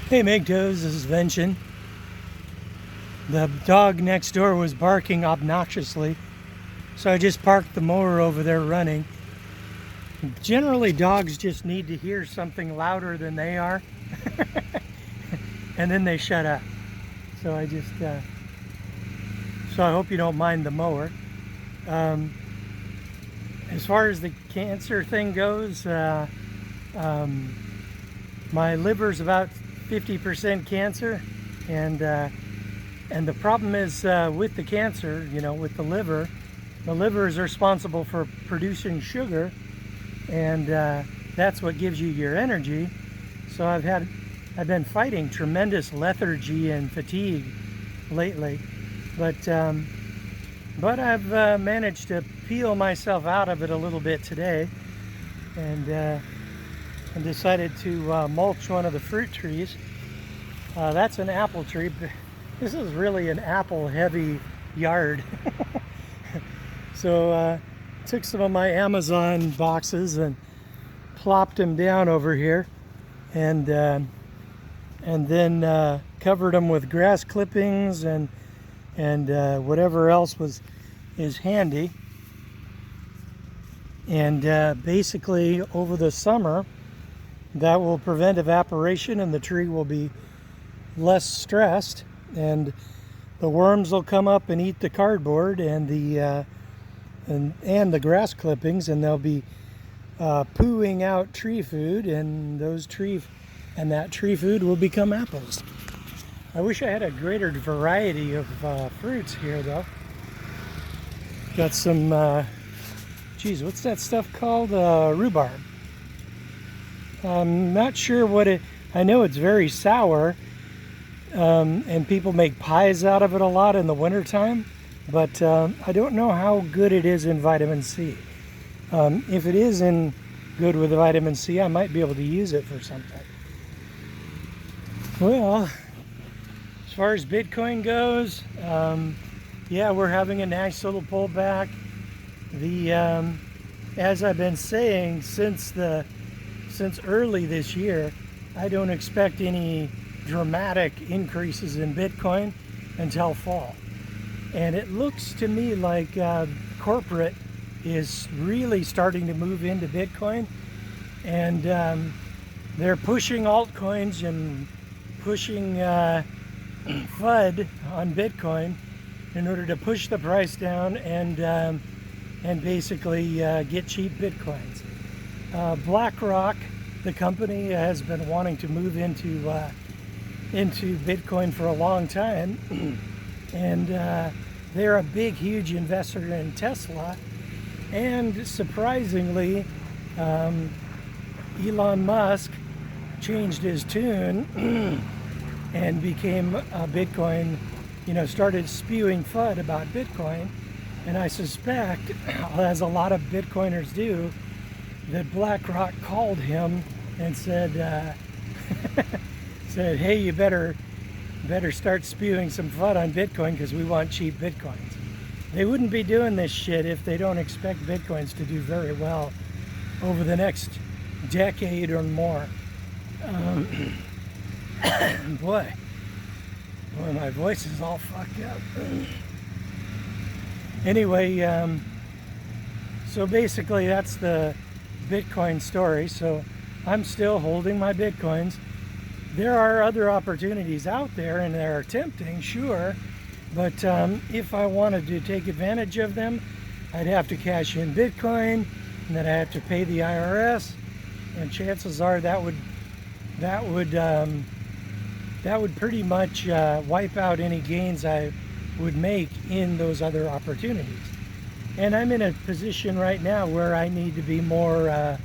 Hey MGTOWs, this is Vincent. The dog next door was barking obnoxiously, so I just parked the mower over there running. Generally, dogs just need to hear something louder than they are, and then they shut up. So I just, so I hope you don't mind the mower. As far as the cancer thing goes, my liver's about 50% cancer, and the problem is with the cancer, you know, with the liver is responsible for producing sugar, and that's what gives you your energy. So I've been fighting tremendous lethargy and fatigue lately, but I've managed to peel myself out of it a little bit today, and decided to mulch one of the fruit trees. That's an apple tree. This is really an apple heavy yard. So took some of my Amazon boxes and plopped them down over here, and then covered them with grass clippings and whatever else is handy. And basically over the summer, that will prevent evaporation, and the tree will be less stressed, and the worms will come up and eat the cardboard and the grass clippings, and they'll be pooing out tree food, and that tree food will become apples. I wish I had a greater variety of fruits here, though. Got some geez, what's that stuff called? Rhubarb. I'm not sure what I know it's very sour, and people make pies out of it a lot in the wintertime, but I don't know how good it is in vitamin C. If it is good with vitamin C, I might be able to use it for something. Well, as far as Bitcoin goes, yeah, we're having a nice little pullback. As I've been saying since early this year, I don't expect any dramatic increases in Bitcoin until fall. And it looks to me like corporate is really starting to move into Bitcoin, and they're pushing altcoins and pushing FUD on Bitcoin in order to push the price down and basically get cheap Bitcoins. BlackRock, the company, has been wanting to move into Bitcoin for a long time, and they're a big, huge investor in Tesla. And surprisingly, Elon Musk changed his tune and became a Bitcoin, started spewing FUD about Bitcoin. And I suspect, as a lot of Bitcoiners do, that BlackRock called him and said, hey, you better start spewing some FUD on Bitcoin because we want cheap Bitcoins. They wouldn't be doing this shit if they don't expect Bitcoins to do very well over the next decade or more. Boy, my voice is all fucked up. Anyway, so basically that's the Bitcoin story. So I'm still holding my Bitcoins. There are other opportunities out there, and they're tempting, sure, but if I wanted to take advantage of them, I'd have to cash in Bitcoin, and then I have to pay the IRS, and chances are that would that would pretty much wipe out any gains I would make in those other opportunities. And I'm in a position right now where I need to be more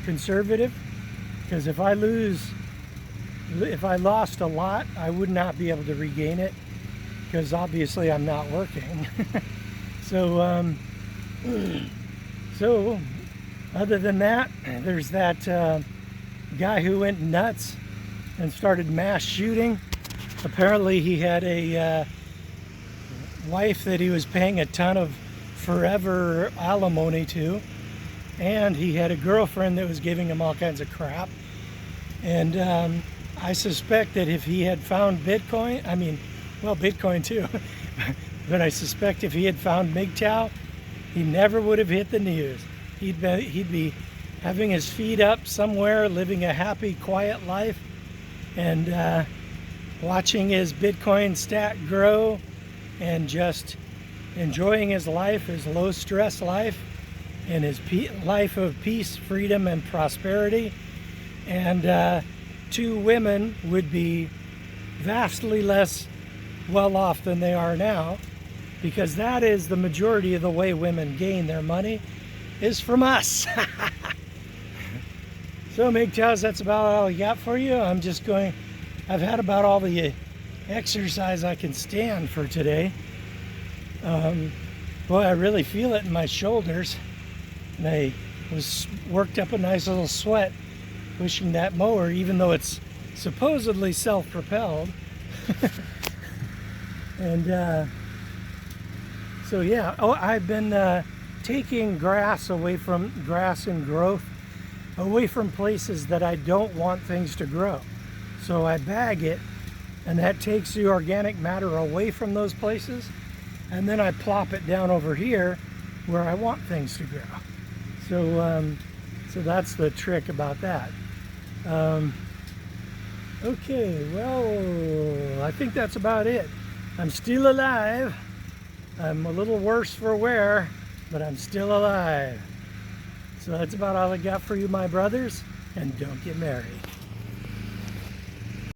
conservative, because if I lost a lot, I would not be able to regain it, because obviously I'm not working. So so other than that, there's that guy who went nuts and started mass shooting. Apparently he had a wife that he was paying a ton of forever alimony to, and he had a girlfriend that was giving him all kinds of crap. And I suspect that if he had found Bitcoin, well, Bitcoin too, but I suspect if he had found MGTOW, he never would have hit the news. He'd be having his feet up somewhere, living a happy, quiet life, and watching his Bitcoin stack grow, and just enjoying his life, his low-stress life, and his life of peace, freedom, and prosperity. And 2 women would be vastly less well off than they are now, because that is the majority of the way women gain their money, is from us. So MGTOWs, that's about all I got for you. I've had about all the exercise I can stand for today. Boy, I really feel it in my shoulders, and I was worked up a nice little sweat pushing that mower, even though it's supposedly self-propelled. And so yeah, I've been taking grass and growth away from places that I don't want things to grow. So I bag it, and that takes the organic matter away from those places, and then I plop it down over here where I want things to grow. So so that's the trick about that. Okay, well, I think that's about it. I'm still alive. I'm a little worse for wear, but I'm still alive. So that's about all I got for you, my brothers, and don't get married.